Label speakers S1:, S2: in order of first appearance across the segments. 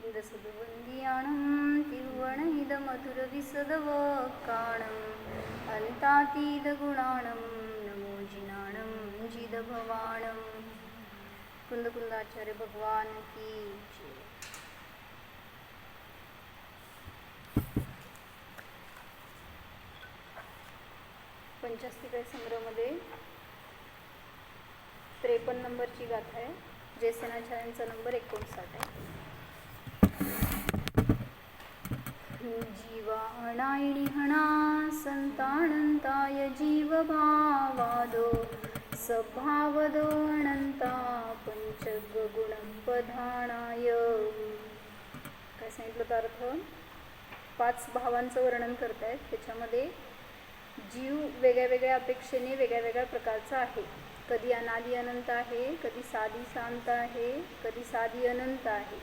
S1: विदसद्वन्द्यानं तिरुवणहिदमधुरविसदवकाणम् अन्तातीतगुणानं नमो जिनानं जिदभवाणं। कुंदकुंदाचार्य भगवान की जय। पंचास्तिका संग्रहमध्ये 53 नंबरची गाथा आहे. जयसेनाचार्यांचा नंबर 59 आहे. जीवाणायणी हणा संतानंताय जीवभावादो सभावदो अनंता पंचगुणपधानाय. काय सांगितलं अर्थ? 5 भावांचं वर्णन करतायत. त्याच्यामध्ये जीव वेगळ्या वेगळ्या अपेक्षेने वेगळ्या वेगळ्या प्रकारचा आहे. कधी अनादि अनंत आहे, कधी साधी शांत आहे, कधी साधी अनंत आहे.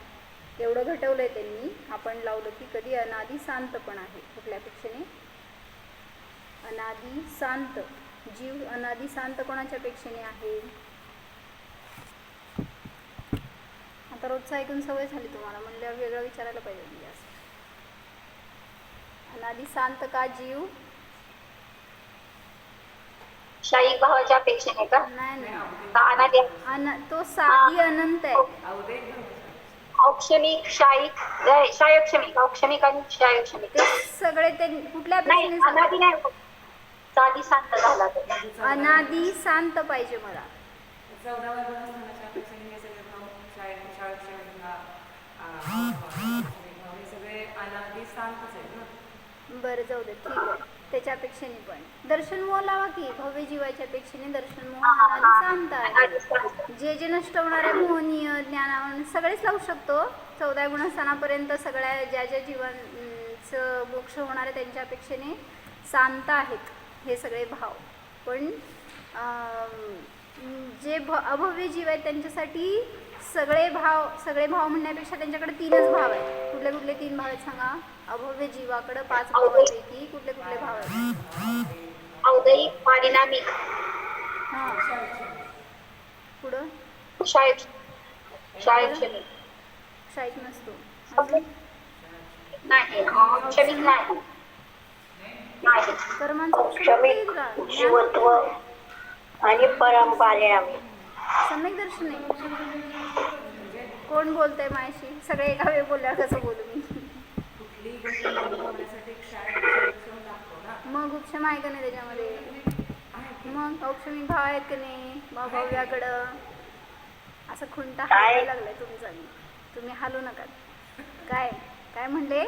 S1: एवढं घटवलंय त्यांनी. आपण लावलं की कधी अनादि शांत पण आहे. कुठल्या अपेक्षेने? अनादि शांत. जीव अनादि शांत कोणाच्या अपेक्षेने आहे? आता रोजचं ऐकून सवय झाली तुम्हाला, म्हणल्यावर वेगळं विचारायला पाहिजे. म्हणजे असं अनादि शांत का जीव?
S2: शाही भावाच्या अपेक्षेने का?
S1: नाही, तो साधी अनंत आहे.
S2: औक्षणिक, शाहीक, शायक्षणिक, औक्षणिक आणि शायक्षणिक
S1: ते सगळे ते कुठल्या
S2: अपेक्षेने? अनादि नाही, साधी शांत झाला तर
S1: अनादि शांत पाहिजे मला. बरं जाऊ दे, ठीक आहे. त्याच्या अपेक्षेने पण दर्शन मोह लावा की भव्य जीवाच्या अपेक्षेने दर्शन मोह अनादि शांत आहे. जे जे नष्ट होणारे मोहनीय ज्ञानावर सगळेच लावू शकतो. 14 गुणस्थानापर्यंत सगळ्या ज्या ज्या जीवांचं मोक्ष होणार आहे त्यांच्या अपेक्षेने शांत आहेत हे सगळे भाव. पण जे अभव्य जीव आहेत त्यांच्यासाठी सगळे भाव म्हणण्यापेक्षा त्यांच्याकडे 3च भाव आहेत. कुठले कुठले 3 भाव आहेत सांगा? अभव्य जीवाकडे 5 भावांपैकी कुठले कुठले भाव आहेत?
S2: औदयिक, परिणामिक,
S1: पुढं
S2: शायक्षणिक
S1: शाहीक नसतो.
S2: नाही, औक्षणिक नाही, जीवत्व आणि परमपारिणामी.
S1: सम्यक दर्शन आहे. कोण बोलतंय माझ्याशी? सगळे एका वेळी बोलल्यावर कसं बोलू मी? मग उपशम आहे का नाही त्याच्यामध्ये? मग औक्षणिक भाव आहेत का नाही? भव्याकडं असं खुंटा हलायला लागलाय तुमचा. तुम्ही हलू नका. काय काय म्हणले?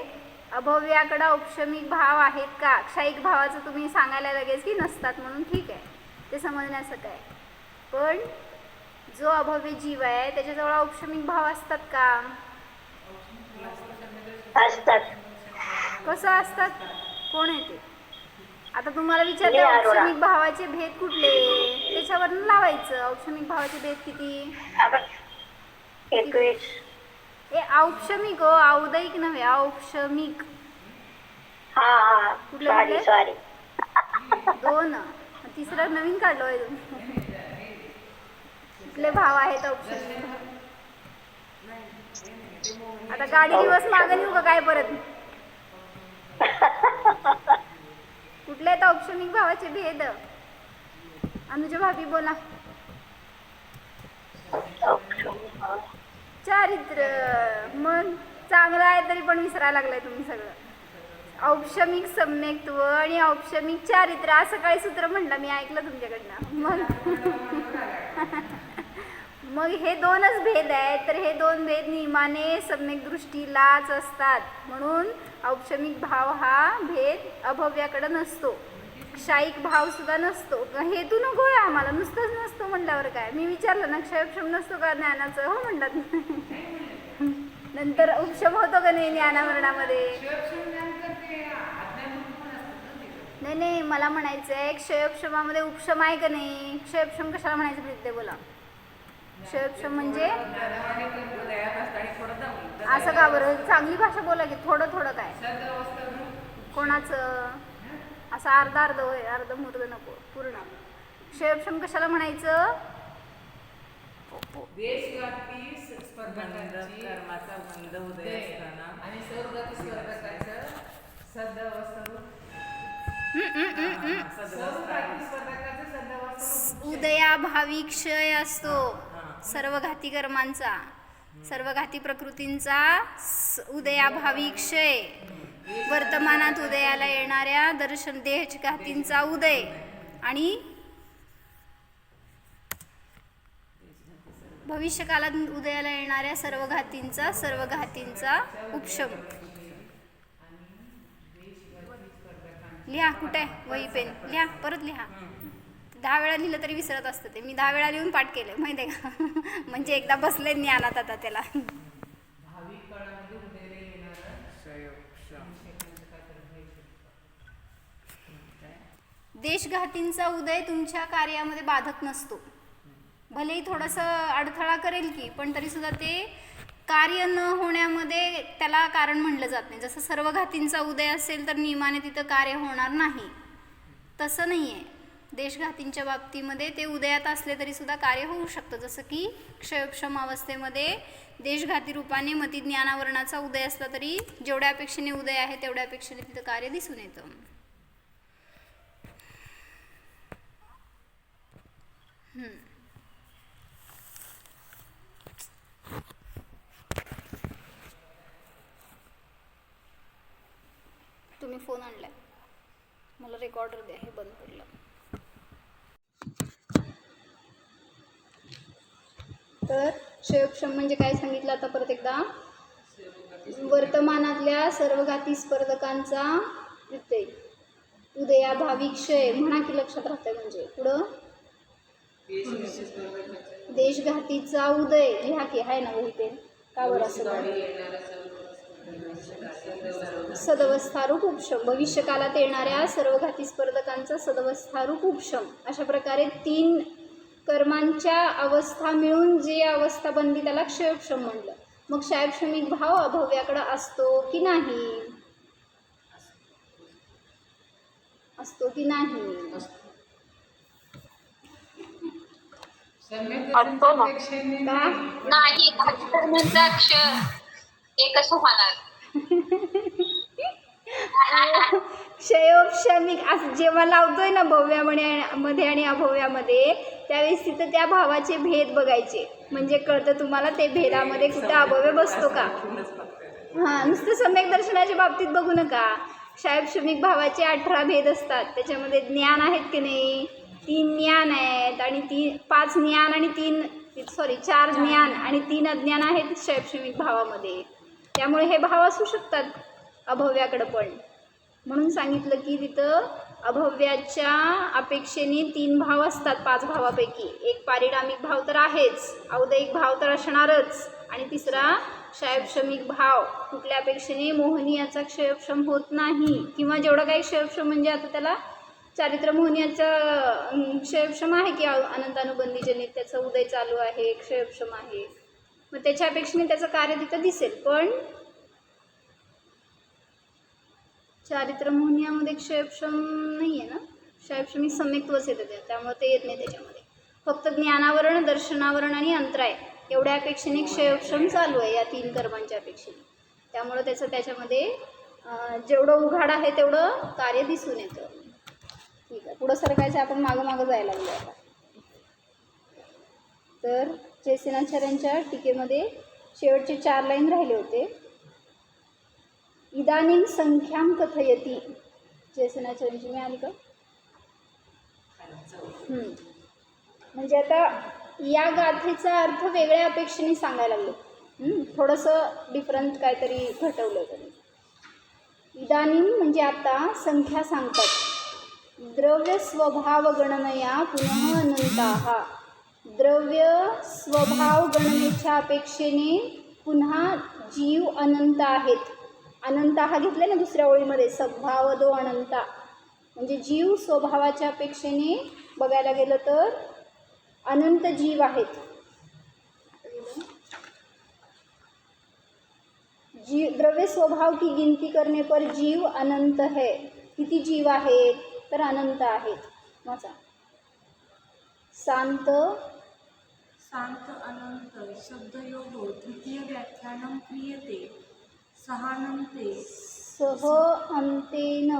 S1: अभव्याकडं औक्षमिक भाव आहेत का? क्षयिक भावाचं तुम्ही सांगायला लगेच की नसतात म्हणून. ठीक आहे, ते समजण्याचं काय. पण जो अभव्य जीव आहे त्याच्याजवळ औक्षमिक भाव असतात का?
S2: असतात.
S1: कसं असतात? कोण आहे ते? आता तुम्हाला विचारते औक्षमिक भावाचे भेद कुठले, त्याच्यावरून लावायचं. औक्षमिक भावाचे भेद किती?
S2: 21.
S1: औक्षमिक हो, औदयिक नव्हे, औक्षमिक. कुठले? 2. तिसरं नवीन काढलं आहे तुम्ही. कुठले भाव आहेत औक्षमिक? आता गाडी दिवस मागं नेऊ का काय परत? कुठले आहेत औक्षमिक भावाचे भेद? अनुजा भाभी बोला. चारित्र. मग चांगलं आहे तरी पण विसरायला लागलाय तुम्ही सगळं. औक्षमिक सम्यक्त्व आणि औक्षमिक चारित्र असं काही सूत्र म्हणलं मी, ऐकलं तुमच्याकडनं. मग हे 2च भेद आहेत. तर हे 2 भेद नियमाने सम्यक दृष्टीलाच असतात. म्हणून औक्षमिक भाव हा भेद अभव्याकडे नसतो. क्षयिक भाव सुद्धा नसतो. हेतू नको आहे आम्हाला, नुसतंच नसतो म्हणल्यावर काय? मी विचारलं ना, क्षयक्षम नसतो का ज्ञानाचं? हो म्हणतात. नंतर उपशम होतो का नाही ज्ञानामरणामध्ये? नाही, मला म्हणायचं आहे क्षयक्षमामध्ये उपशम आहे का नाही? क्षयक्षम कशाला म्हणायचं प्रीते बोला? क्षयक्षम म्हणजे असं का बरं? चांगली भाषा बोला की. थोडं थोडं काय? कोणाचं? असं अर्ध अर्ध होय, अर्ध मुर्ध नको, पूर्ण. क्षयक्षम कशाला म्हणायचं?
S3: देशव्यापी स्पर्धकांची
S4: कर्माचा मंद उदय असताना
S3: आणि सर्वगती स्पर्धकाचं सदवस्था
S1: उदयाभावी क्षय असतो सर्व घाती कर्मांचा, सर्व घाती प्रकृतींचा उदयाभावी क्षय, वर्तमानात उदयाला येणाऱ्या दर्शन देह घातींचा उदय आणि भविष्यकालात उदयाला येणाऱ्या सर्व घातींचा उपशम. लिहा, कुठे वही पेन लिहा, परत लिहा. 10 वेळा लिहिलं तरी विसरत असतं ते. मी 10 वेळा लिहून पाठ केलं माहिती आहे का. म्हणजे एकदा बसले ज्ञानात आता त्याला.
S3: भावी काळामध्ये उदयाला येणारं
S1: देशघातींचा उदय तुमच्या कार्यामध्ये बाधक नसतो. भलेही थोडंसं अडथळा करेल की, पण तरी सुद्धा ते कार्य न होण्यामध्ये त्याला कारण म्हणलं जात नाही. जसं सर्व घातींचा उदय असेल तर नियमाने तिथं कार्य होणार नाही, तसं नाही आहे. देशघातींच्या बाबतीमध्ये ते उदयात असले तरी सुद्धा कार्य होऊ शकतं. जसं की क्षयोपशम अवस्थेमध्ये देशघाती रूपाने मती ज्ञानावरणाचा उदय असला तरी जेवढ्या अपेक्षेने उदय आहे तेवढ्या अपेक्षेने तिथं कार्य दिसून येतं. तुम्ही फोन आणलाय, मला रेकॉर्डर द्या, हे बंद पडलं. तर क्षयोपशम म्हणजे काय सांगितलं आता परत एकदा. वर्तमानातल्या सर्व घाती स्पर्धकांचा उदयाभावी क्षय म्हणा की लक्षात राहतंय. म्हणजे पुढं देशघातीचा उदय लिहा की, आहे ना वही पेन, का बरं असं. सदवस्थारूप उपशम, भविष्यकालात येणाऱ्या सर्व घाती स्पर्धकांचा सदवस्थारूप उपशम. अशा प्रकारे 3 कर्मांच्या अवस्था मिळून जे अवस्था बनली त्याला क्षयोपशम म्हणलं. मग क्षयोपशमिक भाव अभव्याकडे असतो की नाही? असतो की नाही?
S2: नाही, घातकर्मांचा क्षय एकच होणार.
S1: क्षयोपशमिक असं जेव्हा लावतोय ना भव्यामध्ये आणि अभव्यामध्ये, त्यावेळेस तिथं त्या भावाचे भेद बघायचे. म्हणजे कळतं तुम्हाला ते भेदामध्ये कुठं अभव्य बसतो का. हां, नुसतं सम्यक दर्शनाच्या बाबतीत बघू नका. क्षयोपशमिक भावाचे 18 भेद असतात. त्याच्यामध्ये ज्ञान आहेत की नाही, 3 ज्ञान आहेत आणि 5 ज्ञान आणि 4 ज्ञान आणि 3 अज्ञान आहेत क्षयोपशमिक भावामध्ये. त्यामुळे हे भाव असू शकतात अभव्याकडं पण. म्हणून सांगितलं की तिथं अभव्याच्या अपेक्षेने 3 भाव असतात 5 भावापैकी. एक पारिणामिक भाव तर आहेच, औदयिक भाव तर असणारच, आणि तिसरा क्षयोपशमिक भाव. कुठल्या अपेक्षेने मोहनीयाचा क्षयोपशम होत नाही, किंवा जेवढं काही क्षयोपशम म्हणजे आता त्याला चारित्र मोहनीयाचा क्षयोपशम आहे की अनंतानुबंधी जनित, त्याचं उदय चालू आहे, क्षयोपशम आहे. मग त्याच्या अपेक्षेने त्याचं कार्य तिथं दिसेल. पण चारित्र मोहनीयामध्ये क्षयोपशम नाही आहे ना, क्षयोपशमिक सम्यक्त्वच येतं त्यामुळे ते येत नाही त्याच्यामध्ये. फक्त ज्ञानावरण, दर्शनावरण आणि अंतराय एवढ्या अपेक्षेने क्षयोपशम चालू आहे या 3 कर्मांच्या अपेक्षेने. त्यामुळं त्याच्यामध्ये जेवढं उघाड आहे तेवढं कार्य दिसून येतं. ठीक आहे, पुढं सरकायचं, आपण मागं जायला लागलो आता. तर जयसेनाचार्यांच्या टीकेमध्ये शेवटचे 4 लाईन राहिले होते. इदानीं संख्यां कथयती. जयसेनाचार्यांची मिळाली का? म्हणजे आता या गाथेचा अर्थ वेगळ्या अपेक्षेने सांगायला लागलो. थोडंसं डिफरंट काहीतरी घटवलं तरी. इदानीं म्हणजे आता संख्या सांगतात. द्रव्य स्वभाव गणनया पुनः अनंताः. द्रव्य स्वभाव गणनेच्या अपेक्षेने पुन्हा जीव अनंत आहेत. अनंताः घेतले ना दुसऱ्या ओळीमध्ये, सद्भावदो अनंता. म्हणजे जीव स्वभावाच्या अपेक्षेने बघायला गेलं तर अनंत जीव आहेत. द्रव्य स्वभाव की गिनती करने पर जीव अनंत है. किती जीव आहेत तर अनंत आहेत. माझा शांत
S5: शांत अनंत शब्दयोगो तृतीय व्याख्यानं क्रियते सहानन्ते
S1: सह अंतेन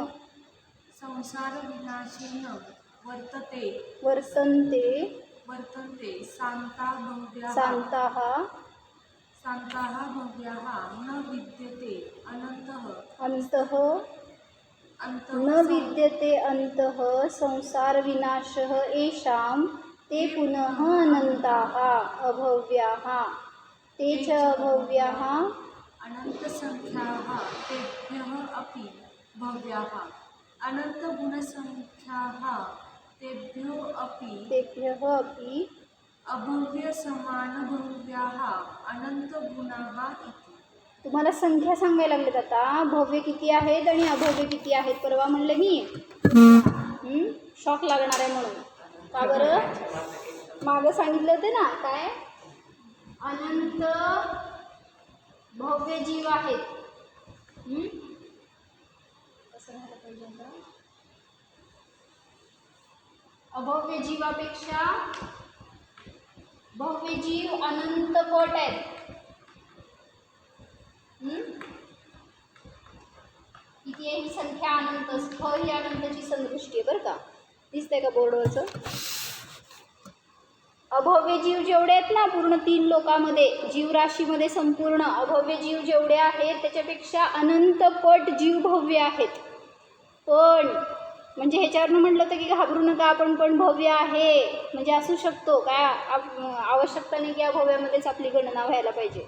S5: संसारविनाशेन वर्तते
S1: वर्तन्ते
S5: शान्ता भव्याः
S1: शान्ताः
S5: भव्याः न विद्यते अनन्तः
S1: अन्तः
S5: अन्तः
S1: न विद्यते अन्तः संसारविनाशः येषां ते पुनः अनन्ताः अभव्याः ते च अभव्याः
S5: अनन्तसङ्ख्याः तेभ्यः अपि भव्याः अनन्तगुणसङ्ख्याः तेभ्यो अपि अभव्यसमानभव्याः अनन्तगुणाः इति.
S1: तुम्हाला संख्या सांगायला लागलेत आता भव्य किती आहेत आणि अभव्य किती आहेत. परवा म्हणलं मी शॉक लागणार आहे म्हणून. का बरं मागं सांगितलं होते ना काय अनंत भव्य जीव आहेत. कसं राहायला पाहिजे आता? अभव्य जीवापेक्षा भव्य जीव अनंत पट आहेत. किती आहे ही संख्या अनंत. स्थ ही अनंताची संदृष्टी आहे बरं का. दिसतंय का बोर्डवरचं. अभव्य जीव जेवढे आहेत ना पूर्ण 3 लोकांमध्ये जीवराशीमध्ये संपूर्ण अभव्य जीव जेवढे आहेत त्याच्यापेक्षा अनंत पट जीव भव्य आहेत. पण म्हणजे ह्याच्यावरनं म्हटलं होतं की घाबरू नका आपण पण भव्य आहे म्हणजे असू शकतो काय आवश्यकता नाही की अभव्यामध्येच आपली गणना व्हायला पाहिजे.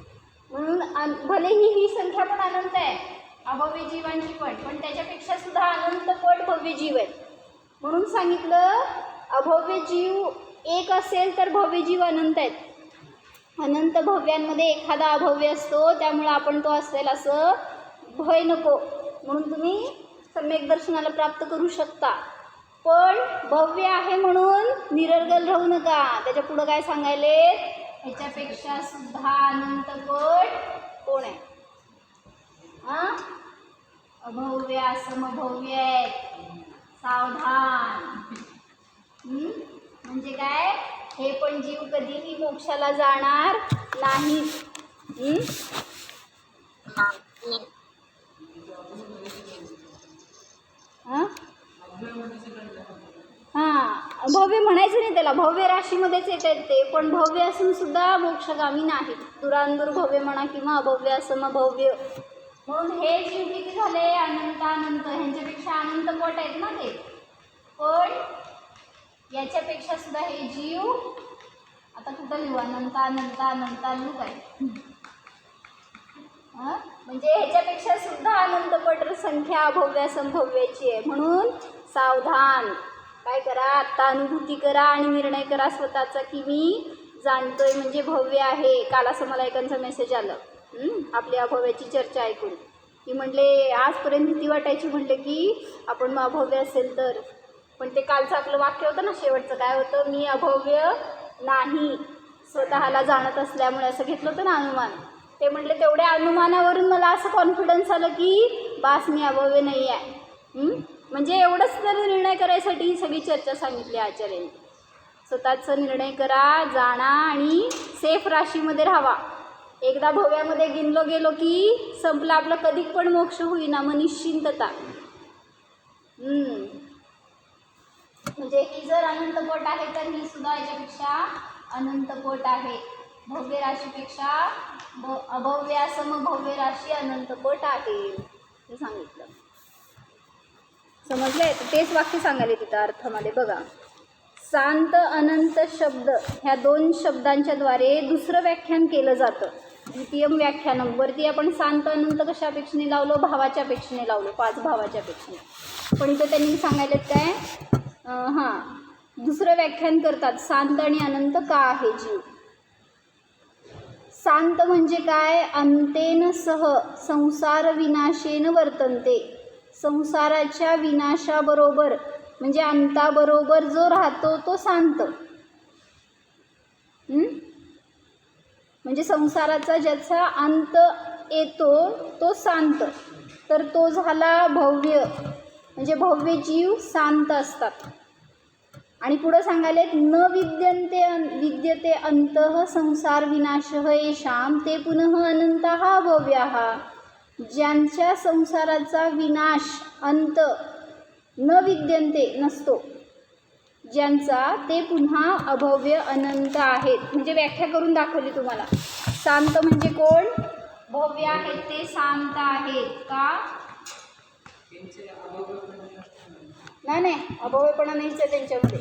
S1: म्हणून भलेही ही संख्या पण अनंत आहे अभव्य जीवांची पण त्याच्यापेक्षा सुद्धा अनंत पट भव्य जीव आहेत. म्हणून सांगितलं अभव्य जीव एक असेल तर भव्य जीव अनंत आहेत. अनंत भव्यांमध्ये एखादा अभव्य असतो त्यामुळे आपण तो असेल असं भय नको. म्हणून तुम्ही सम्यक दर्शनाला प्राप्त करू शकता. पण भव्य आहे म्हणून निरर्गल राहू नका. त्याच्या पुढं काय सांगायले ह्याच्यापेक्षा सुद्धा अनंत पट कोण आहे. अभव्य समभव्य आहेत. सावधान. म्हणजे काय हे पण जीव कधीही मोक्षाला जाणार नाहीत. भव्य म्हणायचं नाही त्याला. भव्य राशीमध्येच येत आहेत ते पण भव्य असून सुद्धा मोक्षगामी नाहीत. दुरांदूर भव्य म्हणा किंवा अभव्य असमभव्य. म्हणून हे जीव किती झाले अनंत ह्यांच्यापेक्षा अनंत पट आहेत ना ते. पण याच्यापेक्षा सुद्धा हे जीव आता कुठं लिहू अनंत लिहू काय म्हणजे ह्याच्यापेक्षा सुद्धा अनंत पट संख्या अभव्य संभव्याची आहे. म्हणून सावधान. काय करा आत्ता अनुभूती करा आणि निर्णय करा स्वतःचा की मी जाणतोय म्हणजे भव्य आहे. काल असं मला एकांचा मेसेज आलं आपल्या अभव्याची चर्चा ऐकून की म्हणले आजपर्यंत भीती वाटायची म्हणले की आपण अभव्य असेल तर. पण ते कालचं आपलं वाक्य होतं ना शेवटचं काय होतं मी अभव्य नाही स्वतःला जाणत असल्यामुळे असं घेतलं होतं ना अनुमान. ते म्हटले तेवढ्या अनुमानावरून मला असं कॉन्फिडन्स आलं की बास मी अभव्य नाही आहे. म्हणजे एवढंच तर निर्णय करायसाठी ही सगळी चर्चा सांगितली आचार्यांनी. स्वतःचा निर्णय करा जाणा आणि सेफ राशीमध्ये राहावा. एकदा भव्यामध्ये गिनलो गेलो की संपलं आपलं. कधी पण मोक्ष होईना मग निश्चिंतता. म्हणजे ही जर अनंत पट आहे तर ही सुद्धा याच्यापेक्षा अनंत पट आहे. भव्य राशीपेक्षा अभव्य समभव्य राशी अनंत पट आहे हे सांगितलं. समजले. तेच वाक्य सांगायले तिथं अर्थामध्ये बघा. शांत अनंत शब्द ह्या 2 शब्दांच्या द्वारे दुसरं व्याख्यान केलं जातं. द्वितीयम व्याख्यानम. वरती आपण शांत अनंत कशा अपेक्षेने लावलो भावाच्या अपेक्षेने लावलो 5 भावाच्या अपेक्षेने. पण इथं त्यांनी सांगायलेत काय दुसरं व्याख्यान करतात शांत आणि अनंत का आहे जीव. शांत म्हणजे काय अंतेन सह संसार विनाशेन वर्तन्ते. संसाराच्या विनाशाबरोबर म्हणजे अंताबरोबर जो राहतो तो शांत. म्हणजे संसाराचा ज्याचा अंत येतो तो शांत. तर तो झाला भव्य. म्हणजे भव्य जीव शांत असतात. आणि पुढं सांगायले न विद्यते अंतः संसार विनाशः येषां ते पुनः अनंतः भव्याः. ज्यांच्या संसाराचा विनाश अंत न विद्यन्ते नसतो, ज्यांचा ते पुन्हा अभव्य अनंत आहेत. म्हणजे व्याख्या करून दाखवली तुम्हाला. शांत म्हणजे कोण? भव्य आहेत ते शांत आहेत का? नाही, अभव्यपणा नाहीच आहे त्यांच्यामध्ये.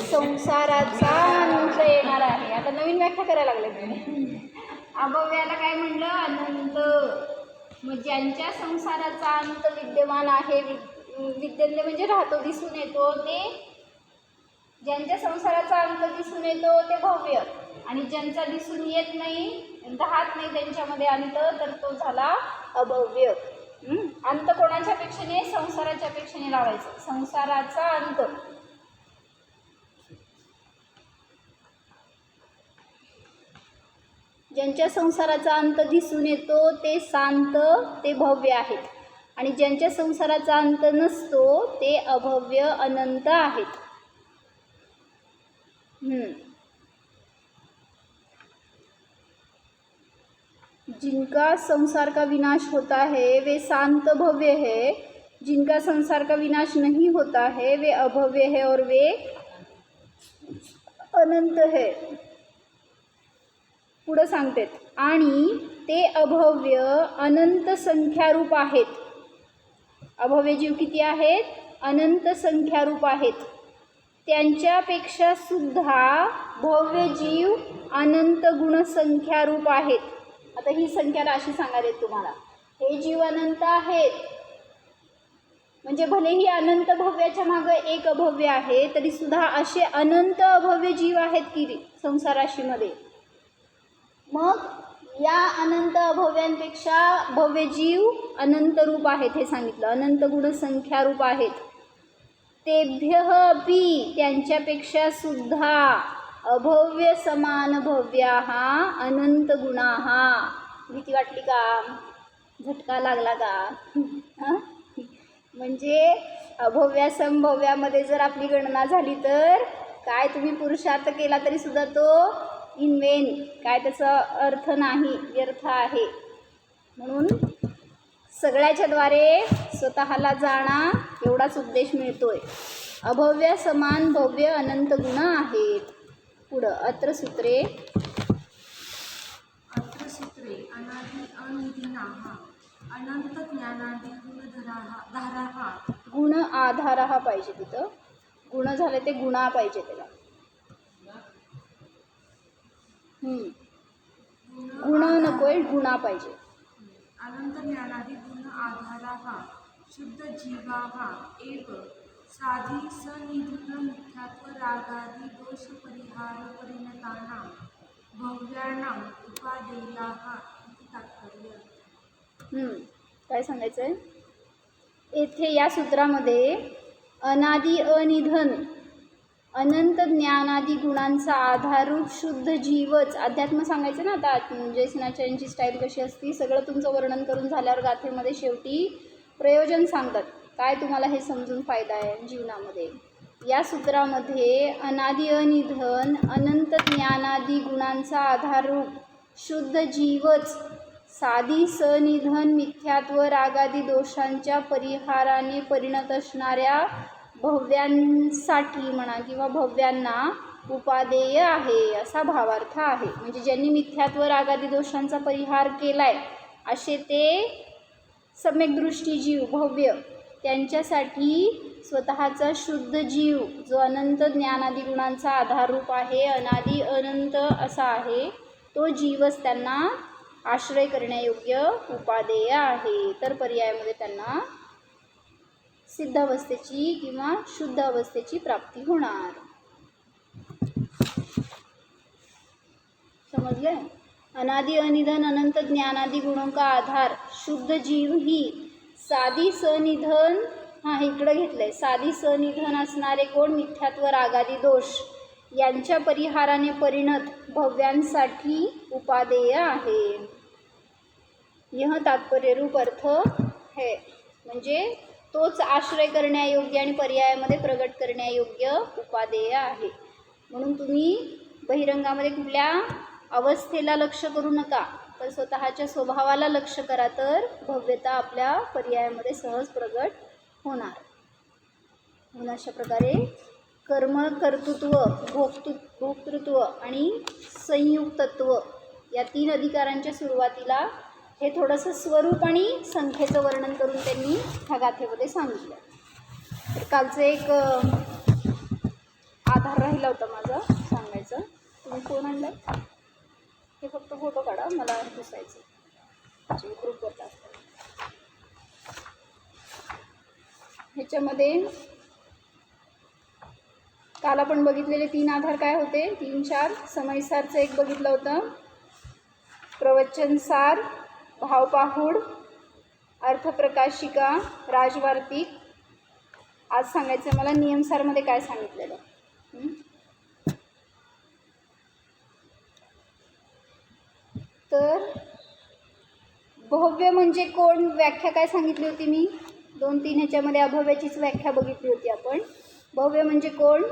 S1: संसाराचा अंत येणार आहे. आता नवीन व्याख्या करायला लागले तुम्ही. अभव्याला काय म्हणलं? अनंत. मग ज्यांच्या संसाराचा अंत विद्यमान आहे, विद्यन्ते म्हणजे राहतो, दिसून येतो, ते ज्यांच्या संसाराचा अंत दिसून येतो ते भव्य. आणि ज्यांचा दिसून येत नाही, राहत नाही त्यांच्यामध्ये अंत, तर तो झाला अभव्य. अंत कोणाच्या पेक्षेने? संसाराच्या पेक्षेने लावायचं. संसाराचा अंत. ज्यांच्या संसाराचा अंत दिसून येतो ते शांत, ते भव्य आहेत. आणि ज्यांच्या संसाराचा अंत नसतो ते अभव्य अनंत आहेत. जिनका संसार का विनाश होता है वे शांत भव्य है, जिनका संसार का विनाश नहीं होता है वे अभव्य है और वे अनंत है. पुढं सांगतात आणि ते अभव्य अनंत संख्यारूप आहेत. अभव्य जीव किती आहेत? अनंत संख्यारूप आहेत. त्यांच्यापेक्षा सुद्धा भव्य जीव अनंत गुणसंख्यारूप आहेत. आता ही संख्या राशी सांगायला तुम्हाला. हे जीव अनंत आहेत म्हणजे भलेही अनंत भव्याच्या मागं एक अभव्य आहे, तरी सुद्धा असे अनंत अभव्य जीव आहेत की संसार राशीमध्ये. मग या अनंत अभव्यांपेक्षा भव्य जीव अनंत रूप आहेत हे सांगितलं. अनंत गुणसंख्यारूप आहेत. तेभ्यः अपि त्यांच्यापेक्षा सुद्धा अभव्य समान भव्याः अनंत गुणाः. भीती वाटली का? झटका लागला का? म्हणजे अभव्या संभव्यामध्ये जर आपली गणना झाली तर काय तुम्ही पुरुषार्थ केला तरी सुद्धा तो इन वेन, काय त्याचा अर्थ नाही, व्यर्थ आहे. म्हणून सगळ्याच्याद्वारे स्वतःला जाणा एवढाच उद्देश मिळतोय. अभव्य समान भव्य अनंत गुण आहेत. पुढं अत्र सूत्रे
S5: अनादि अनिधीनाः अनंत ज्ञानादि गुणधाराः.
S1: गुण आधारहा पाहिजे तिथं. गुण झाले ते गुणा पाहिजे त्याला. गुण नकोय, गुणा पाहिजे.
S5: अनंत ज्ञानादि गुण आधाराः शुद्ध जीवाः एव साधी सनिधन मिथ्यात्व रागादि दोष परिहार परिणतानां भव्यानां उपादेयाः इति तात्पर्य.
S1: काय सांगायचं आहे येथे या सूत्रामध्ये? अनादि अनिधन अनंत ज्ञानादी गुणांचा आधाररूप शुद्ध जीवच. अध्यात्म सांगायचं ना. आता जयसिनाचार्यांची स्टाईल कशी असती, सगळं तुमचं वर्णन करून झाल्यावर गाथेमध्ये शेवटी प्रयोजन सांगतात. काय तुम्हाला हे समजून फायदा आहे जीवनामध्ये. या सूत्रामध्ये अनादि अनिधन अनंत ज्ञानादी गुणांचा आधाररूप शुद्ध जीवच साधी सनिधन मिथ्यात्व रागादी दोषांच्या परिहाराने परिणत असणाऱ्या भव्यांसाठी म्हणा किंवा भव्यांना उपादेय आहे असा भावार्थ आहे. म्हणजे ज्यांनी मिथ्यात्व रागादी दोषांचा परिहार केलाय असे ते सम्यकदृष्टी जीव भव्य, त्यांच्यासाठी स्वतःचा शुद्ध जीव जो अनंत ज्ञानादी गुणांचा आधाररूप आहे, अनादी अनंत असा आहे, तो जीवच त्यांना आश्रय करण्यायोग्य उपादेय आहे. तर पर्यायामध्ये त्यांना सिद्ध अवस्थेची किंवा शुद्ध अवस्थेची प्राप्ती होणार. समजले? अनादि अनिधन अनंत ज्ञानादि गुणों का आधार शुद्ध जीव ही साधी सनिधन, इकडं घेतलंय, साधी सनिधन असणारे कोण? मिथ्यात्व रागादी दोष यांच्या परिहाराने परिणत भव्यांसाठी उपादेय आहे. यह तात्पर्य रूप अर्थ है. म्हणजे तोच आश्रय करण्यायोग्य आणि पर्यायामध्ये प्रगट करण्यायोग्य उपादेय आहे. म्हणून तुम्ही बहिरंगामध्ये कुठल्या अवस्थेला लक्ष करू नका, तर स्वतःच्या स्वभावाला लक्ष करा, तर भव्यता आपल्या पर्यायामध्ये सहज प्रगट होणार. म्हणून अशा प्रकारे कर्म, कर्तृत्व, भोक्तृत्व आणि संयुक्तत्व या 3 अधिकारांच्या सुरुवातीला हे थोडंसं स्वरूप आणि संख्येचं वर्णन करून त्यांनी ह्या गाथेमध्ये सांगितलं. तर कालचं एक आधार राहिला होता माझा सांगायचं. तुम्ही फोन आणलाय, हे फक्त फोटो काढा, मला दिसायचं ग्रुपवर टाकतो. ह्याच्यामध्ये काल आपण बघितलेले 3 आधार काय होते? 3-4 समयसारचं एक बघितलं होतं, प्रवचनसार, भावपाहूड, अर्थप्रकाशिका, राजवार्तिक. आज सांगायचं मला नियमसारमध्ये काय सांगितलेलं. तर भव्य म्हणजे कोण, व्याख्या काय सांगितली होती मी? 2-3 ह्याच्यामध्ये अभव्याचीच व्याख्या बघितली होती आपण. भव्य म्हणजे कोण?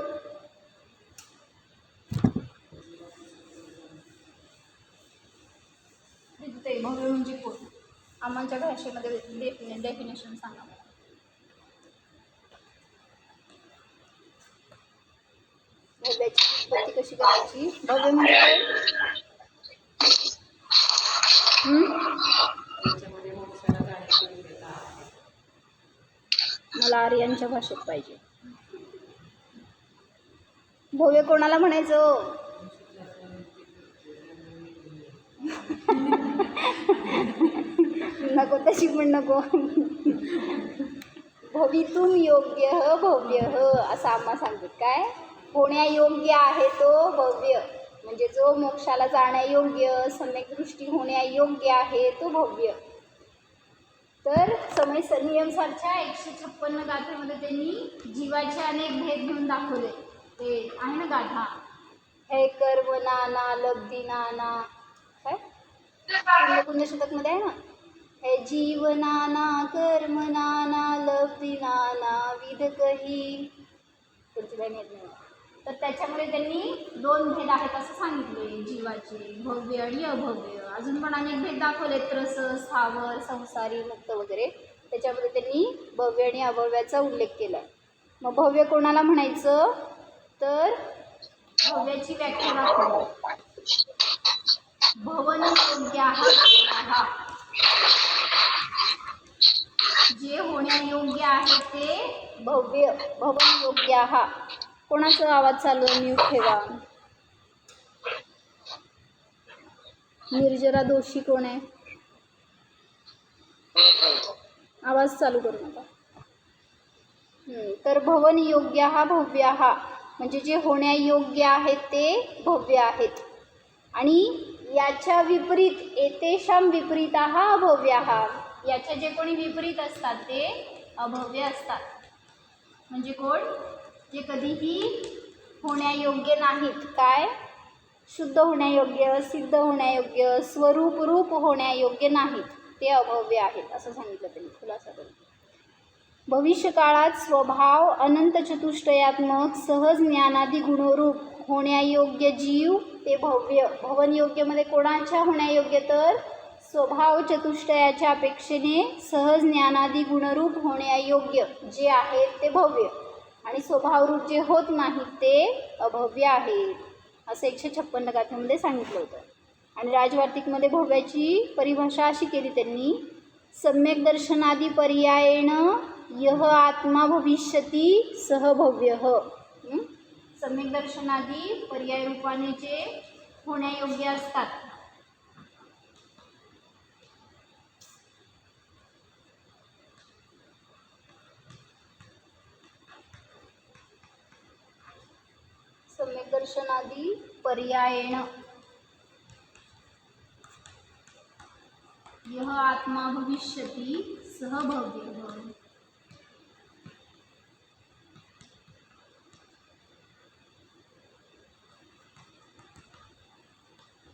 S1: ते भव्य म्हणजे कोण? आम्हाच्या भाषेमध्ये डेफिनेशन सांगा मला. भव्याची उत्पत्ती कशी करायची? भव्य म्हणजे
S4: त्याच्यामध्ये मोक्षाला जाण्याची योग्यता आहे.
S1: मला आर्यांच्या भाषेत पाहिजे. भव्य कोणाला म्हणायचं? नको तशी पण नको. भवितुम योग्य भव्य असं आम्हा सांगतात. काय होण्यायोग्य आहे तो भव्य, म्हणजे जो मोक्षाला जाण्यायोग्य, सम्यक दृष्टी होण्यायोग्य आहे तो भव्य. तर नियमसारच्या 156 गाथेमध्ये त्यांनी जीवाचे अनेक भेद घेऊन दाखवले. ते आहे ना गाथा, हे कर्म नाना लब्धी नाना, काय पुण्यशतकमध्ये आहे ना, हे जीव नाना कर्म नाना लब्धी नाना विध कही. तर त्याच्यामध्ये त्यांनी 2 भेद आहेत असं सांगितले, जीवाचे, भव्य आणि अभव्य. अजून पण अनेक भेद दाखवले, त्रस, स्थावर, संसारी, मुक्त वगैरे. त्याच्यामध्ये त्यांनी भव्य आणि अभव्याचा उल्लेख केला. मग भव्य कोणाला म्हणायचं? तर भव्याची व्याख्या दाखवली. भवन योग्य जे होण्यायोग्य आहे ते भव्य. भवन योग्य. कोणाचा आवाज चालू आहे? म्यूट ठेवा. निर्जरा दोषी कोण आहे? आवाज चालू करू नका. तर भवन योग्य भव्य म्हणजे जे होण्यायोग्य आहेत ते भव्य आहेत. आणि याच्या विपरीत एतेषां विपरीतः अभव्याः, याच्या जे कोणी विपरीत असतात ते अभव्य असतात. म्हणजे कोण? जे कधीही होण्यायोग्य नाहीत. काय? शुद्ध होण्यायोग्य, सिद्ध होण्यायोग्य, स्वरूप रूप होण्यायोग्य नाहीत, ते अभव्य आहेत असं सांगितलं त्यांनी खुलासा करून. भविष्यकाळात स्वभाव अनंत चतुष्टयात्मक सहज ज्ञानादी गुणरूप होण्यायोग्य जीव ते भव्य. भवनयोग्यमध्ये कोणाच्या होण्यायोग्य? तर स्वभाव चतुष्टयाच्या अपेक्षेने सहज ज्ञानादी गुणरूप होण्यायोग्य जे आहेत ते भव्य, आणि स्वभावरूप जे होत नाहीत ते अभव्य आहेत असं 156 गाथेमध्ये सांगितलं होतं. आणि राजवार्तिकमध्ये भव्याची परिभाषा अशी केली त्यांनी, सम्यक दर्शनादी पर्यायेण यह आत्मा भविष्यती सह भव्य. सम्यक दर्शनादी पर्याय रूपाने जे होण्यायोग्य असतात सम्यक दर्शनादी पर्यायेण यह आत्मा भविष्यती सह भव्य.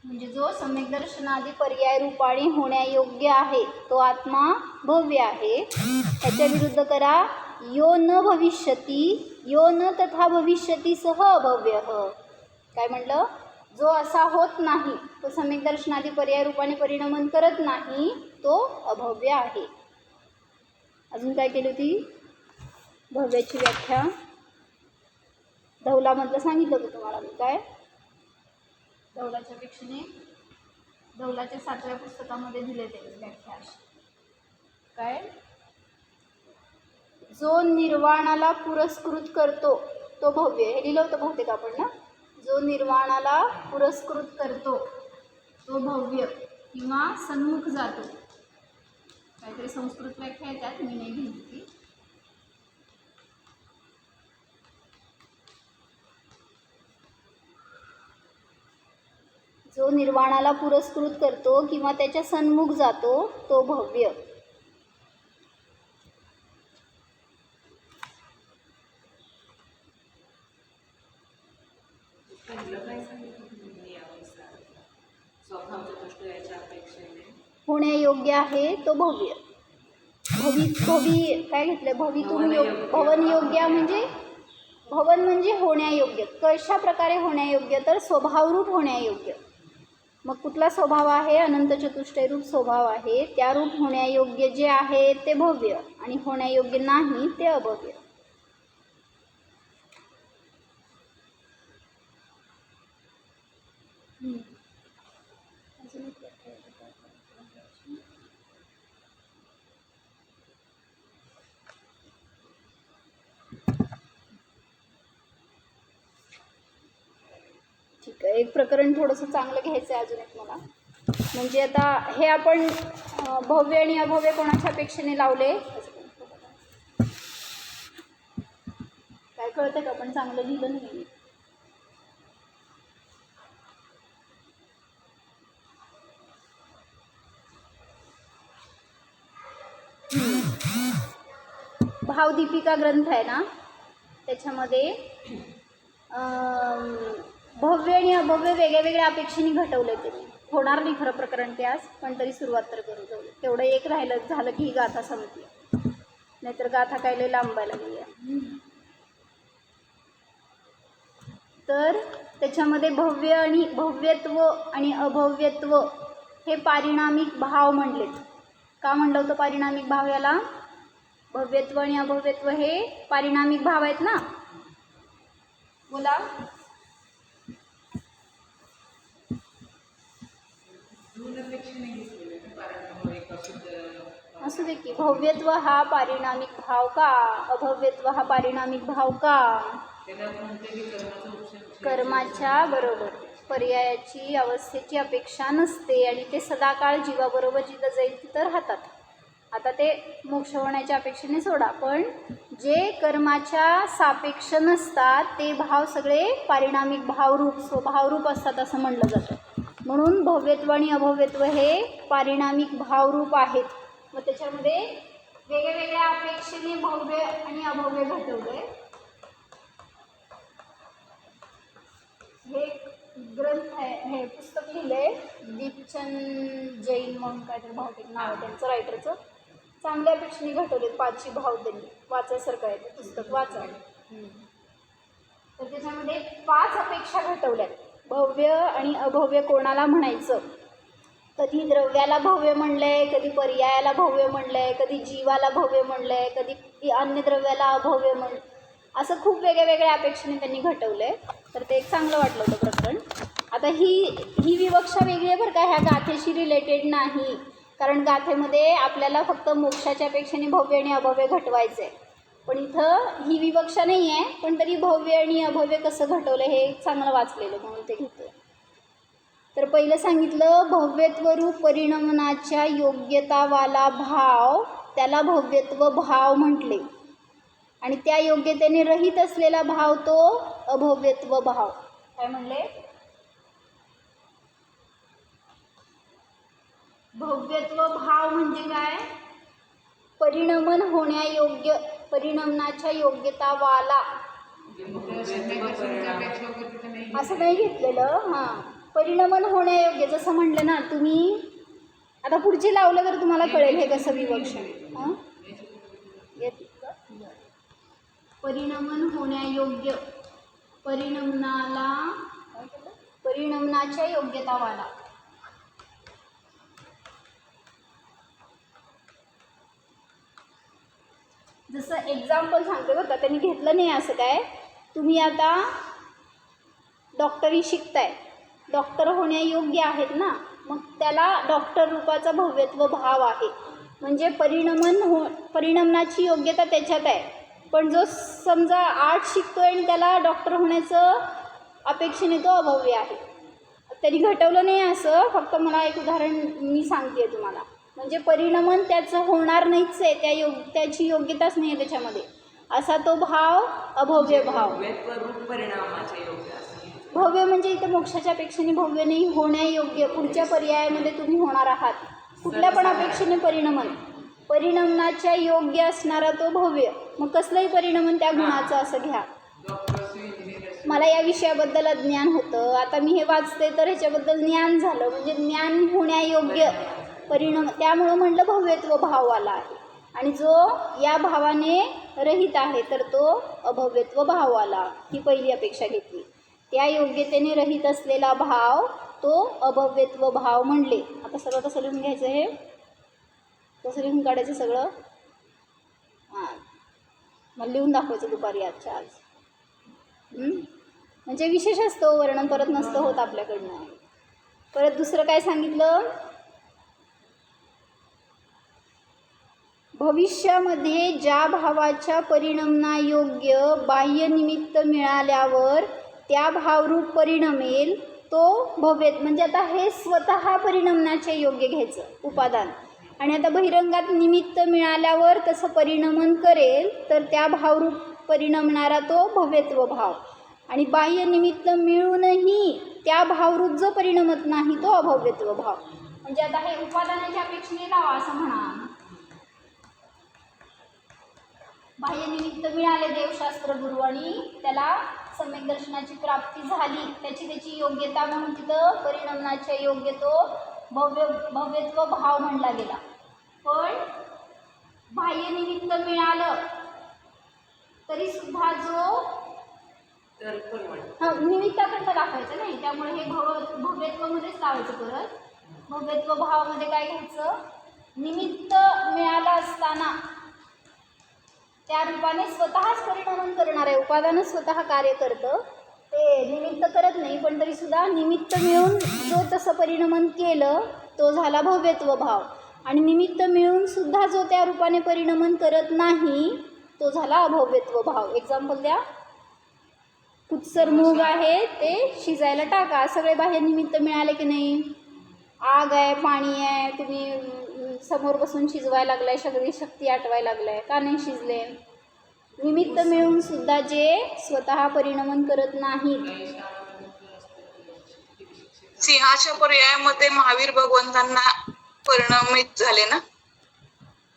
S1: म्हणजे जो सम्यक दर्शनादी पर्याय रूपाने होण्यायोग्य आहे तो आत्मा भव्य आहे. त्याच्या विरुद्ध करा यो न भविष्यती यो न तथा भविष्यती सह अभव्य. काय म्हटलं? जो असा होत नाही तो सम्यक दर्शनादी पर्याय रूपाने परिणमन करत नाही तो अभव्य आहे. अजून काय केली होती? भव्याची व्याख्या धौलामधलं सांगितलं होतं तुम्हाला मी. काय धौलाच्या अपेक्षेने धौलाच्या 7व्या पुस्तकामध्ये दिले ते व्याख्या अशी. काय? जो निर्वाणाला पुरस्कृत करतो तो भव्य. हे लिहिलं होतं बहुतेक आपण ना. जो निर्वाणाला पुरस्कृत करतो तो भव्य किंवा सन्मुख जातो. काहीतरी संस्कृत व्याख्या आहे त्यात, मी नाही लिहिली ती. जो निर्वाणाला पुरस्कृत करतो किंवा त्याच्या सन्मुख जातो तो भव्य.
S4: पहिलं काय सांगितलं तुम्ही यानुसार? स्वभाव चतुष्टयाच्या अपेक्षेने
S1: होण्यायोग्य आहे तो भव्य. भवी काय घेतलं? भवितुम भवन योग्य म्हणजे भवन म्हणजे होण्यायोग्य. कशा प्रकारे होण्यायोग्य? तर स्वभावरूप होण्यायोग्य. मग कुठला स्वभाव आहे? अनंत चतुष्टय रूप स्वभाव आहे. त्या रूप होण्यायोग्य जे आहे ते भव्य आणि होण्यायोग्य नाही ते अभव्य. ठीक आहे. एक प्रकरण थोडंसं चांगलं घ्यायचं आहे अजून एक मला. म्हणजे आता हे आपण भव्य आणि अभव्य कोणाच्या अपेक्षेने लावले काय कळतं का? आपण चांगलं लिहिलं नाही. भावदीपिका ग्रंथ आहे ना, त्याच्यामध्ये भव्य आणि अभव्य वेगळ्या वेगळ्या अपेक्षेने घटवले त्यांनी. होणार नाही खरं प्रकरण ते आज, पण तरी सुरुवात तर करू जाऊ. तेवढं एक राहिलं झालं की ही गाथा संपली, नाहीतर गाथा काय लई लांबायला लागली. तर त्याच्यामध्ये भव्यत्व आणि अभव्यत्व हे पारिणामिक भाव म्हणलेत. का म्हणलं होतं पारिणामिक भाव याला? भव्यत्व आणि अभव्यत्व हे पारिणामिक भाव आहेत ना. बोला. असू दे की. भव्यत्व हा पारिणामिक भाव का? अभव्यत्व हा पारिणामिक भाव का? कर्माच्या बरोबर पर्यायाची अवस्थेची अपेक्षा नसते आणि ते सदाकाळ जीवाबरोबर जिथं जाईल तिथं राहतात. आता ते मोक्ष होण्याच्या अपेक्षेने सोडा, पण जे कर्माच्या सापेक्ष नसतात ते भाव सगळे पारिणामिक भावरूप स्वभावरूप असतात असं म्हणलं जातं. म्हणून भव्यत्व आणि अभव्यत्व हे पारिणामिक भावरूप आहेत. मग त्याच्यामध्ये वेगवेगळ्या अपेक्षेने भव्य आणि अभव्य घटवले. हे ग्रंथ आहे, हे पुस्तक लिहिलंय दीपचंद जैन म्हणून काहीतरी बहुतेक नाव आहे त्यांचं, रायटरचं. चांगल्या अपेक्षेने घटवलेत 5 भाव त्यांनी. वाचायसारखं आहे ते पुस्तक, वाचा. तर त्याच्यामध्ये 5 अपेक्षा घटवल्यात. भव्य आणि अभव्य कोणाला म्हणायचं? कधी द्रव्याला भव्य म्हणलंय, कधी पर्यायाला भव्य म्हणलंय, कधी जीवाला भव्य म्हणलंय, कधी अन्य द्रव्याला अभव्य म्हणलं. असं खूप वेगळ्या वेगळ्या अपेक्षेने त्यांनी घटवलंय. तर ते एक चांगलं वाटलं होतं प्रकरण. आता ही विवक्षा वेगळी आहे बरं का, ह्या गाथेशी रिलेटेड नाही. कारण गाथेमध्ये आपल्याला फक्त मोक्षाच्या अपेक्षेने भव्य आणि अभव्य घटवायचं आहे. पण इथं ही विवक्षा नाही आहे, पण तरी भव्य आणि अभव्य कसं घटवलं हे चांगलं वाचलेलं म्हणून ते घेतो. तर पहिलं सांगितलं भव्यत्वरूप परिणमनाच्या योग्यतावाला भाव त्याला भव्यत्व भाव म्हटले आणि त्या योग्यतेने रहित असलेला भाव तो अभव्यत्व भाव. काय म्हणले? भव्यत्व भाव म्हणजे काय? परिणमन होण्यायोग्य, परिणमनाच्या योग्यतावाला. असं नाही घेतलेलं. हां, परिणमन होण्यायोग्य जसं म्हटलं ना तुम्ही, आता पुढचे लावलं तर तुम्हाला कळेल हे कसं विवक्षण. हां परिणमन होण्यायोग्य, परिणमनाला काय केलं? परिणमनाच्या योग्यतावाला. जसं एक्झाम्पल सांगते बरं का, त्यांनी घेतलं नाही असं काय. तुम्ही आता डॉक्टरी शिकताय, डॉक्टर होण्यायोग्य आहेत ना, मग त्याला डॉक्टर रूपाचा भव्यत्व भाव आहे. म्हणजे परिणमनाची योग्यता त्याच्यात आहे. पण जो समजा आर्ट शिकतोय आणि त्याला डॉक्टर होण्याचं अपेक्षेने तो अभव्य आहे. त्यांनी घटवलं नाही असं, फक्त मला एक उदाहरण मी सांगते तुम्हाला. म्हणजे परिणमन त्याचं होणार नाहीच आहे, त्याची योग्यताच नाही आहे त्याच्यामध्ये, असा तो भाव अभव्य भाव.
S4: रूप परिणामाचे योग्य असते.
S1: भव्य म्हणजे इथं मोक्षाच्या अपेक्षेने भव्य नाही, होण्यायोग्य. पुढच्या पर्यायामध्ये तुम्ही होणार आहात. कुठल्या पण अपेक्षेने परिणमनाच्या योग्य असणारा तो भव्य. मग कसलंही परिणमन त्या गुणाचं असं घ्या. मला या विषयाबद्दल अज्ञान होतं, आता मी हे वाचते तर ह्याच्याबद्दल ज्ञान झालं, म्हणजे ज्ञान होण्यायोग्य त्यामुळं म्हटलं भव्यत्व भाव आला आहे. आणि जो या भावाने रहित आहे तर तो अभव्यत्व भाव आला. ही पहिली अपेक्षा घेतली. त्या योग्यतेने रहित असलेला भाव तो अभव्यत्व भाव म्हणले. आता सगळं कसं लिहून घ्यायचं, हे कसं लिहून काढायचं सगळं. हां मला लिहून दाखवायचं दुपारी आजच्या आज. म्हणजे विशेष असतो, वर्णन परत नसतं होत आपल्याकडनं. परत दुसरं काय सांगितलं, भविष्यामध्ये ज्या भावाच्या परिणमनायोग्य बाह्य निमित्त मिळाल्यावर त्या भावरूप परिणमेल तो भव्य. म्हणजे आता हे स्वतः परिणमनाचे योग्य घ्यायचं उपादान, आणि आता बहिरंगात निमित्त मिळाल्यावर तसं परिणमन करेल तर त्या भावरूप परिणमणारा तो भव्यत्व भाव. आणि बाह्य निमित्त मिळूनही त्या भावरूप जो परिणमत नाही तो अभव्यत्व भाव. म्हणजे आता हे उपादानाच्या अपेक्षेने लावा असं म्हणा. बाह्य निमित्त मिळाले देवशास्त्र गुरु आणि त्याला सम्यक दर्शनाची प्राप्ती झाली, त्याची योग्यता म्हणून तिथं परिणमनाच्या योग्य तो भव्यत्व भाव म्हणला गेला. पण बाह्य निमित्त मिळालं तरी सुद्धा जो निमित्ताकडनं दाखवायचं नाही, त्यामुळे हे भव्यत्वामध्येच लावायचं. परत भव्यत्व भावामध्ये काय घ्यायचं, निमित्त मिळालं असताना त्या रूपाने स्वतःच परिणमन करणार आहे. उपादानच स्वतः कार्य करतं, ते निमित्त करत नाही, पण तरीसुद्धा निमित्त मिळून जो तसं परिणमन केलं तो झाला भव्यत्व भाव. आणि निमित्त मिळून सुद्धा जो त्या रूपाने परिणमन करत नाही तो झाला अभव्यत्व भाव. एक्झाम्पल द्या. कुत्सर मूग आहे ते शिजायला टाका. सगळे बाह्य निमित्त मिळाले की नाही, आग आहे, पाणी आहे, तुम्ही समोर बसून शिजवायला लागलाय, सगळी शक्ती आटवायला लागलाय, का नाही शिजले. निमित्त मिळून सुद्धा जे स्वतः परिणमन करत नाहीत.
S2: सिंहाच्या पर्यायामध्ये महावीर भगवंतांना परिणमित झाले ना.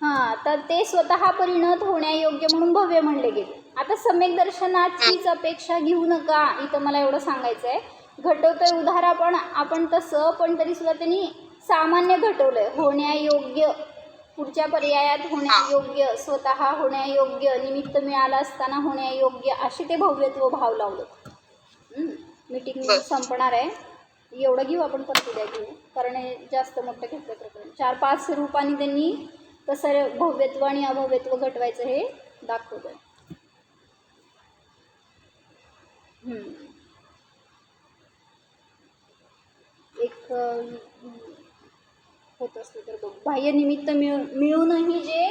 S1: हां, तर ते स्वतः परिणत होण्यायोग्य म्हणून भव्य म्हणले गेले. आता सम्यक दर्शनाचीच अपेक्षा घेऊ नका, इथं मला एवढं सांगायचं आहे. घटवतोय उदाहरण आपण तसं, पण तरीसुद्धा त्यांनी सामान्य घटवलंय. होण्यायोग्य, पुढच्या पर्यायात होण्यायोग्य, स्वतः होण्यायोग्य, निमित्त मिळालं असताना होण्यायोग्य, असे ते भव्यत्व भाव लावलं. मीटिंग संपणार आहे, एवढं घेऊ आपण उद्या घेऊ, कारण हे जास्त मोठं घेतलं प्रकरण. 4-5 रूपांनी त्यांनी कसं भव्यत्व आणि अभव्यत्व घटवायचं हे दाखवलं. एक होत असलं तर बघ. बाह्य निमित्त मिळूनही जे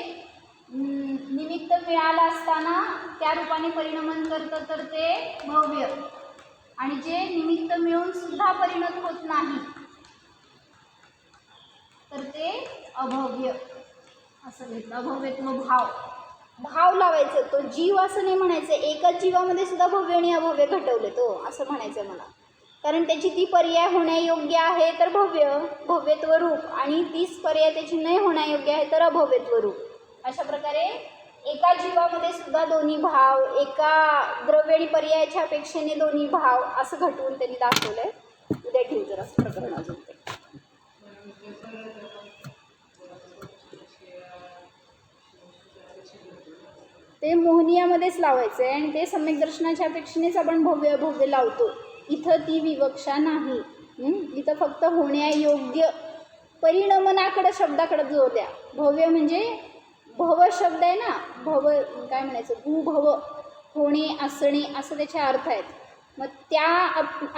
S1: निमित्त मिळालं असताना त्या रूपाने परिणमन करतं तर ते भव्य, आणि जे निमित्त मिळून सुद्धा परिणत होत नाही तर ते अभव्य असं घेतलं. अभव्यत्व भाव लावायचं. तो जीव असं नाही म्हणायचं, एकाच जीवामध्ये सुद्धा भव्य आणि अभव्य घटवले तो असं म्हणायचं मला. कारण त्याची ती पर्याय होण्यायोग्य आहे तर भव्यत्व रूप, आणि तीच पर्याय त्याची नाही होण्यायोग्य आहे तर अभव्यत्व रूप. अशा प्रकारे एका जीवामध्ये सुद्धा दोन्ही भाव, एका द्रव्य आणि पर्यायाच्या अपेक्षेने दोन्ही भाव असं घटवून त्यांनी दाखवलंय. उद्या घेऊ जरा प्रकरण अजून ते. ते मोहनियामध्येच लावायचं आहे आणि ते सम्यक दर्शनाच्या अपेक्षेनेच आपण भव्य भव्य लावतो. इथं ती विवक्षा नाही. इथं फक्त होण्यायोग्य परिणमनाकडं शब्दाकडं जोर द्या. भव्य म्हणजे भव शब्द आहे ना, भव काय म्हणायचं, भूभव, होणे असणे असं त्याचे अर्थ आहेत. मग त्या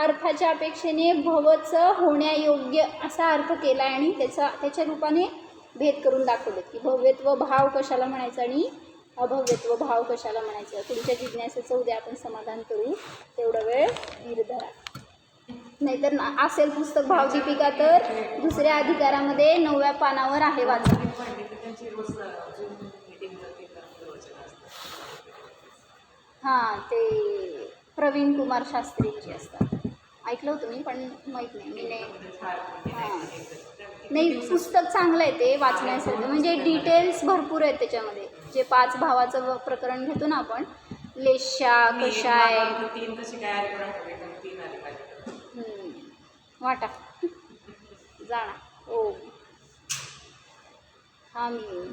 S1: अर्थाच्या अपेक्षेने भवचं होण्यायोग्य असा अर्थ केला आहे आणि त्याच्या रूपाने भेद करून दाखवलं की भव्यत्व भाव कशाला म्हणायचं आणि अभव्यत्व भाव कशाला म्हणायचं. तुमच्या जिज्ञासेचं उद्या आपण समाधान करू. तेवढा वेळ धीर धरा. नाहीतर असेल पुस्तक भावदीपिका तर दुसऱ्या अधिकारामध्ये 9व्या पानावर आहे, वाचा.
S4: त्यांची रोज Zoom meeting करते का प्रवचन असतात.
S1: हां, ते प्रवीण कुमार शास्त्रींची असतात. ऐकलं होतं मी, पण माहीत नाही. मी नाही. हां, नाही, पुस्तक चांगलं आहे ते वाचण्यासाठी. म्हणजे डिटेल्स भरपूर आहेत त्याच्यामध्ये. जे 5 भावाचं प्रकरण घेतो ना आपण, लेशा कशाय,
S4: 3 कशी काय आली पण 3 आली पाहिजे.
S1: वाटा जाणा. ओ हा मी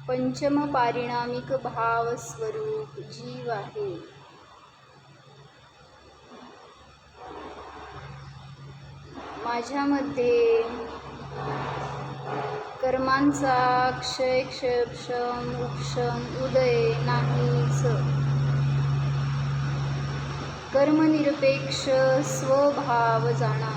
S1: पंचम पारिणामिक भाव स्वरूप जीव आहे. माझ्यामध्ये कर्मांचा क्षय क्षयक्षम उपशम उदय नाहीच. कर्मनिरपेक्ष स्वभाव जाणा.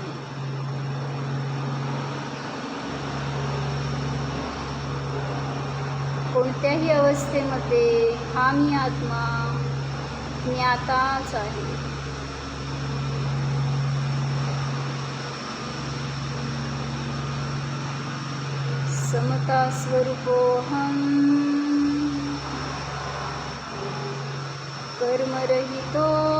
S1: कोणत्याही अवस्थेमध्ये हा मी आत्मा ज्ञाताच आहे. समता स्वरूपोऽहं कर्मरहितोऽहम्